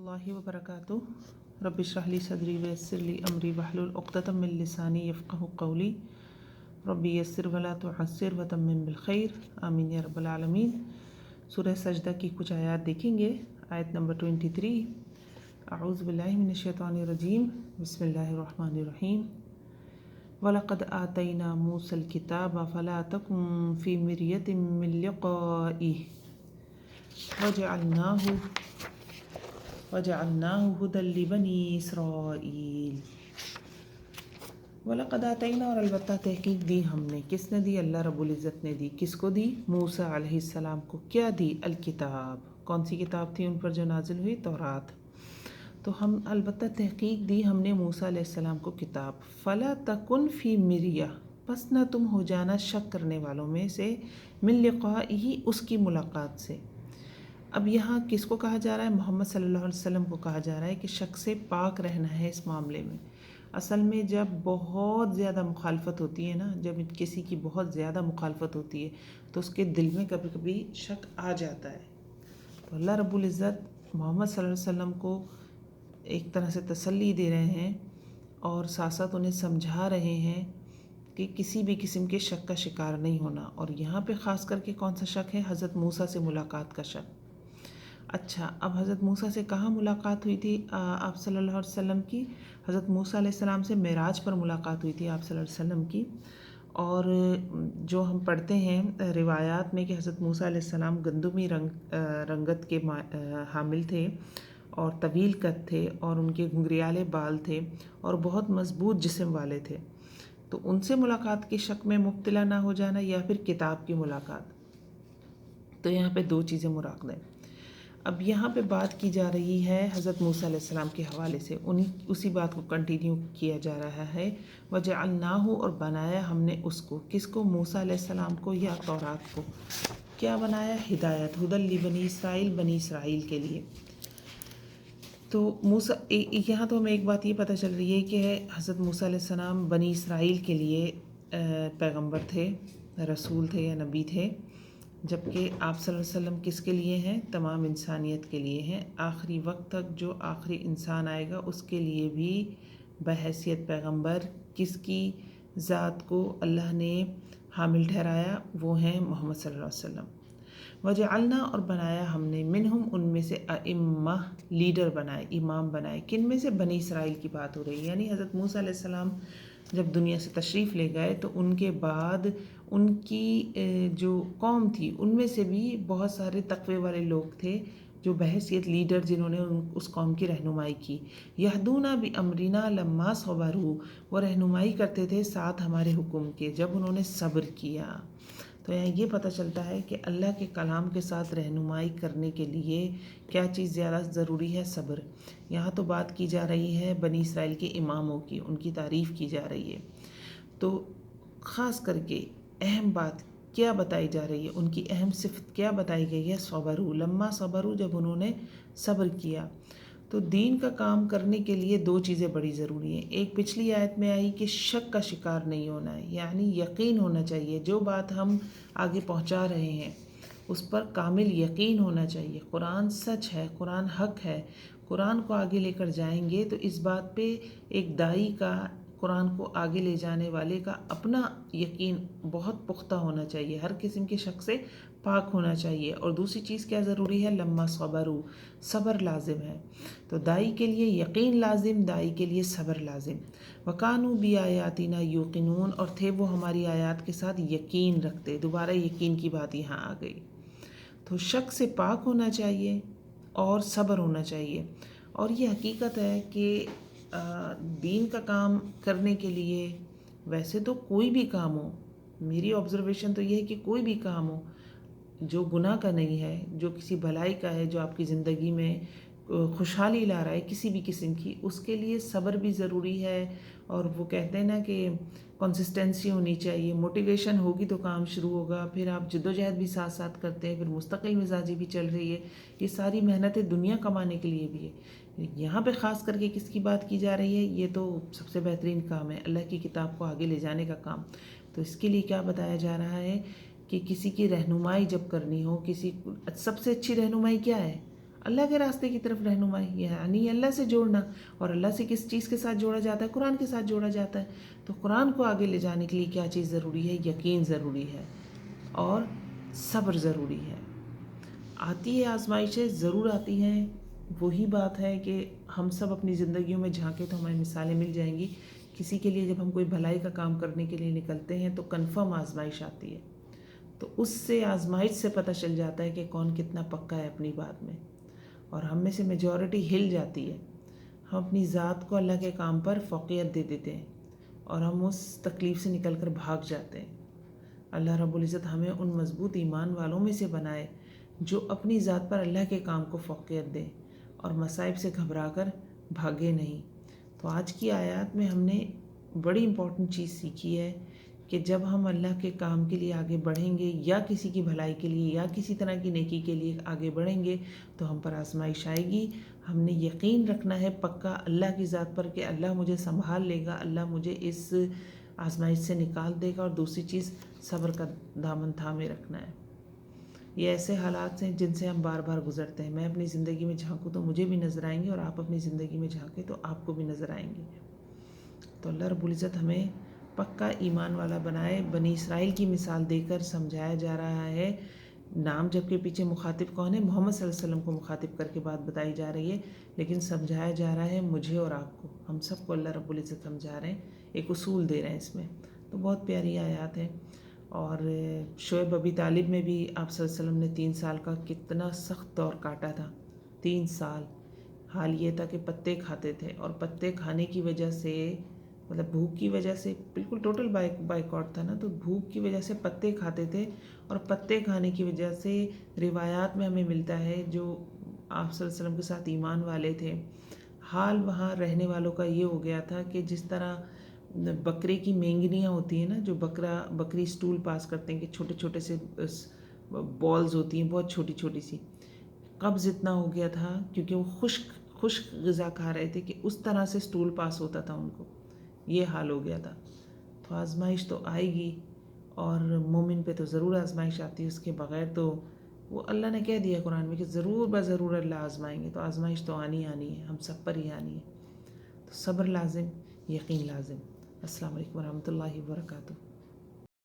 اللہ وبرکاتہ رب اشرح لی صدری ویسر لی امری واحلل عقدۃ من لسانی یفقہوا قولی ربی یسر ولا تعسر وتمم بالخیر آمین یا رب العالمین۔ سورہ سجدہ کی کچھ آیات دیکھیں گے۔ آیت نمبر 23، اعوذ باللہ من الشیطان الرجیم، بسم اللہ الرحمن الرحیم۔ وَلَقَدْ آتَيْنَا مُوسَى الْكِتَابَ فَلَا تَكُن فِي مِرْيَةٍ مِّن لِقَائِهِ وَجَعَلْنَاهُ هُدًى لِبَنِي إِسْرَائِيلَ۔ وَلَقَدْ آتَيْنَا، اور البتہ تحقیق دی ہم نے، کس نے دی؟ اللہ رب العزت نے دی۔ کس کو دی؟ موسیٰ علیہ السلام کو۔ کیا دی؟ الکتاب۔ کون سی کتاب تھی ان پر جو نازل ہوئی؟ تورات۔ تو ہم البتہ تحقیق دی ہم نے موسیٰ علیہ السلام کو کتاب۔ فَلَا تَكُن فِي مِرْيَةٍ، پس نہ تم ہو جانا شک کرنے والوں میں سے، مِن لِقَائِهِ، اس کی ملاقات سے۔ اب یہاں کس کو کہا جا رہا ہے؟ محمد صلی اللہ علیہ وسلم کو کہا جا رہا ہے کہ شک سے پاک رہنا ہے اس معاملے میں۔ اصل میں جب بہت زیادہ مخالفت ہوتی ہے نا، جب کسی کی بہت زیادہ مخالفت ہوتی ہے تو اس کے دل میں کبھی کبھی شک آ جاتا ہے۔ تو اللہ رب العزت محمد صلی اللہ علیہ وسلم کو ایک طرح سے تسلی دے رہے ہیں اور ساتھ ساتھ انہیں سمجھا رہے ہیں کہ کسی بھی قسم کے شک کا شکار نہیں ہونا۔ اور یہاں پہ خاص کر کے کون سا شک ہے؟ حضرت موسیٰ سے ملاقات کا شک۔ اچھا، اب حضرت موسیٰ سے کہاں ملاقات ہوئی تھی آپ صلی اللہ علیہ وسلم کی؟ حضرت موسیٰ علیہ السلام سے معراج پر ملاقات ہوئی تھی آپ صلی اللہ علیہ وسلم کی۔ اور جو ہم پڑھتے ہیں روایات میں کہ حضرت موسیٰ علیہ السلام گندمی رنگت کے حامل تھے اور طویل قد تھے اور ان کے گھنگریالے بال تھے اور بہت مضبوط جسم والے تھے۔ تو ان سے ملاقات کے شک میں مبتلا نہ ہو جانا یا پھر کتاب کی ملاقات، تو یہاں پہ دو چیزیں مراقب ہیں۔ اب یہاں پہ بات کی جا رہی ہے حضرت موسیٰ علیہ السلام کے حوالے سے، اسی بات کو کنٹینیو کیا جا رہا ہے۔ وَجَعَلْنَاهُ، اور بنایا ہم نے اس کو، کس کو؟ موسیٰ علیہ السلام کو یا تورات کو۔ کیا بنایا؟ ہدایت، ہدی لبنی اسرائیل، بنی اسرائیل کے لیے۔ تو موسیٰ، یہاں تو ہمیں ایک بات یہ پتہ چل رہی ہے کہ حضرت موسیٰ علیہ السلام بنی اسرائیل کے لیے پیغمبر تھے، رسول تھے یا نبی تھے، جبکہ آپ صلی اللہ علیہ وسلم کس کے لیے ہیں؟ تمام انسانیت کے لیے ہیں۔ آخری وقت تک جو آخری انسان آئے گا اس کے لیے بھی بحیثیت پیغمبر کس کی ذات کو اللہ نے حامل ٹھہرایا؟ وہ ہیں محمد صلی اللہ علیہ وسلم۔ وجعلنا، اور بنایا ہم نے، منہم، ان میں سے، ائمہ، لیڈر بنائے، امام بنائے۔ کن میں سے؟ بنی اسرائیل کی بات ہو رہی ہے، یعنی حضرت موسیٰ علیہ السلام جب دنیا سے تشریف لے گئے تو ان کے بعد ان کی جو قوم تھی ان میں سے بھی بہت سارے تقوی والے لوگ تھے جو بحیثیت لیڈر، جنہوں نے اس قوم کی رہنمائی کی۔ یہدون بامرنا لما صبروا، وہ رہنمائی کرتے تھے ساتھ ہمارے حکم کے جب انہوں نے صبر کیا۔ تو یہاں یہ پتہ چلتا ہے کہ اللہ کے کلام کے ساتھ رہنمائی کرنے کے لیے کیا چیز زیادہ ضروری ہے؟ صبر۔ یہاں تو بات کی جا رہی ہے بنی اسرائیل کے اماموں کی، ان کی تعریف کی جا رہی ہے۔ تو خاص کر کے اہم بات کیا بتائی جا رہی ہے؟ ان کی اہم صفت کیا بتائی گئی ہے؟ صبروا، لما صبروا، جب انہوں نے صبر کیا۔ تو دین کا کام کرنے کے لیے دو چیزیں بڑی ضروری ہیں۔ ایک پچھلی آیت میں آئی کہ شک کا شکار نہیں ہونا ہے، یعنی یقین ہونا چاہیے، جو بات ہم آگے پہنچا رہے ہیں اس پر کامل یقین ہونا چاہیے۔ قرآن سچ ہے، قرآن حق ہے، قرآن کو آگے لے کر جائیں گے تو اس بات پہ ایک داعی کا، قرآن کو آگے لے جانے والے کا اپنا یقین بہت پختہ ہونا چاہیے، ہر قسم کے شک سے پاک ہونا چاہیے۔ اور دوسری چیز کیا ضروری ہے؟ لما صبروا، صبر لازم ہے۔ تو داعی کے لیے یقین لازم، داعی کے لیے صبر لازم۔ وَكَانُوا بِآيَاتِنَا يُوقِنُونَ، اور تھے وہ ہماری آیات کے ساتھ یقین رکھتے۔ دوبارہ یقین کی بات یہاں آ گئی۔ تو شک سے پاک ہونا چاہیے اور صبر ہونا چاہیے۔ اور یہ حقیقت ہے کہ دین کا کام کرنے کے لیے ویسے تو کوئی بھی کام ہو، میری آبزرویشن تو یہ ہے کہ کوئی بھی کام ہو جو گناہ کا نہیں ہے، جو کسی بھلائی کا ہے، جو آپ کی زندگی میں خوشحالی لا رہا ہے کسی بھی قسم کی، اس کے لیے صبر بھی ضروری ہے۔ اور وہ کہتے ہیں نا کہ کنسسٹنسی ہونی چاہیے، موٹیویشن ہوگی تو کام شروع ہوگا، پھر آپ جدوجہد بھی ساتھ ساتھ کرتے ہیں، پھر مستقل مزاجی بھی چل رہی ہے۔ یہ ساری محنتیں دنیا کمانے کے لیے بھی ہے۔ یہاں پہ خاص کر کے کس کی بات کی جا رہی ہے؟ یہ تو سب سے بہترین کام ہے، اللہ کی کتاب کو آگے لے جانے کا کام۔ تو اس کے لیے کیا بتایا جا رہا ہے کہ کسی کی رہنمائی جب کرنی ہو، سب سے اچھی رہنمائی کیا ہے؟ اللہ کے راستے کی طرف رہنمائی، یعنی اللہ سے جوڑنا. اور اللہ سے کس چیز کے ساتھ جوڑا جاتا ہے؟ قرآن کے ساتھ جوڑا جاتا ہے. تو قرآن کو آگے لے جانے کے لیے کیا چیز ضروری ہے؟ یقین ضروری ہے اور صبر ضروری ہے. آتی ہے آزمائشیں، ضرور آتی ہیں. وہی بات ہے کہ ہم سب اپنی زندگیوں میں جھانکیں تو ہمیں مثالیں مل جائیں گی. کسی کے لیے جب ہم کوئی بھلائی کا کام کرنے کے لیے نکلتے ہیں تو کنفرم آزمائش آتی ہے. تو اس سے آزمائش سے پتہ چل جاتا ہے کہ کون کتنا پکا ہے اپنی بات میں. اور ہم میں سے میجورٹی ہل جاتی ہے. ہم اپنی ذات کو اللہ کے کام پر فوقیت دے دیتے ہیں اور ہم اس تکلیف سے نکل کر بھاگ جاتے ہیں. اللہ رب العزت ہمیں ان مضبوط ایمان والوں میں سے بنائے جو اپنی ذات پر اللہ کے کام کو فوقیت دیں اور مصائب سے گھبرا کر بھاگے نہیں. تو آج کی آیات میں ہم نے بڑی امپورٹنٹ چیز سیکھی ہے کہ جب ہم اللہ کے کام کے لیے آگے بڑھیں گے یا کسی کی بھلائی کے لیے یا کسی طرح کی نیکی کے لیے آگے بڑھیں گے تو ہم پر آزمائش آئے گی. ہم نے یقین رکھنا ہے پکا اللہ کی ذات پر کہ اللہ مجھے سنبھال لے گا، اللہ مجھے اس آزمائش سے نکال دے گا. اور دوسری چیز صبر کا دامن تھامے رکھنا ہے. یہ ایسے حالات ہیں جن سے ہم بار بار گزرتے ہیں. میں اپنی زندگی میں جھانکوں تو مجھے بھی نظر آئیں گے اور آپ اپنی زندگی میں جھانکیں تو آپ کو بھی نظر آئیں گے. تو اللہ رب العزت ہمیں پکا ایمان والا بنائے. بنی اسرائیل کی مثال دے کر سمجھایا جا رہا ہے. نام جب کہ پیچھے مخاطب کون ہے؟ محمد صلی اللہ علیہ وسلم کو مخاطب کر کے بات بتائی جا رہی ہے، لیکن سمجھایا جا رہا ہے مجھے اور آپ کو. ہم سب کو اللہ رب العزت سمجھا رہے ہیں، ایک اصول دے رہے ہیں اس میں. تو بہت پیاری آیات ہیں. اور شعیب ابی طالب میں بھی آپ صلی اللہ علیہ وسلم نے 3 سال کا کتنا سخت دور کاٹا تھا. 3 سال. حال یہ تھا کہ پتے کھاتے تھے اور پتے کھانے کی وجہ سے، مطلب بھوک کی وجہ سے، بالکل ٹوٹل بائیکاٹ تھا نا. تو بھوک کی وجہ سے پتے کھاتے تھے اور پتے کھانے کی وجہ سے روایات میں ہمیں ملتا ہے جو آپ صلی اللہ علیہ وسلم کے ساتھ ایمان والے تھے، حال وہاں رہنے والوں کا یہ ہو گیا تھا کہ جس طرح بکرے کی مینگنیاں ہوتی ہیں نا، جو بکری سٹول پاس کرتے ہیں کہ چھوٹے چھوٹے سے بالز ہوتی ہیں بہت چھوٹی چھوٹی سی، قبض اتنا ہو گیا تھا کیونکہ وہ خشک غذا کھا رہے تھے کہ اس طرح سے سٹول پاس ہوتا تھا ان کو. یہ حال ہو گیا تھا. تو آزمائش تو آئے گی اور مومن پہ تو ضرور آزمائش آتی ہے. اس کے بغیر تو وہ اللہ نے کہہ دیا قرآن میں کہ ضرور بضرور اللہ آزمائیں گے. تو آزمائش تو آنی ہے، ہم سب پر ہی آنی ہے. تو صبر لازم، یقین لازم. السلام علیکم ورحمۃ اللہ وبرکاتہ.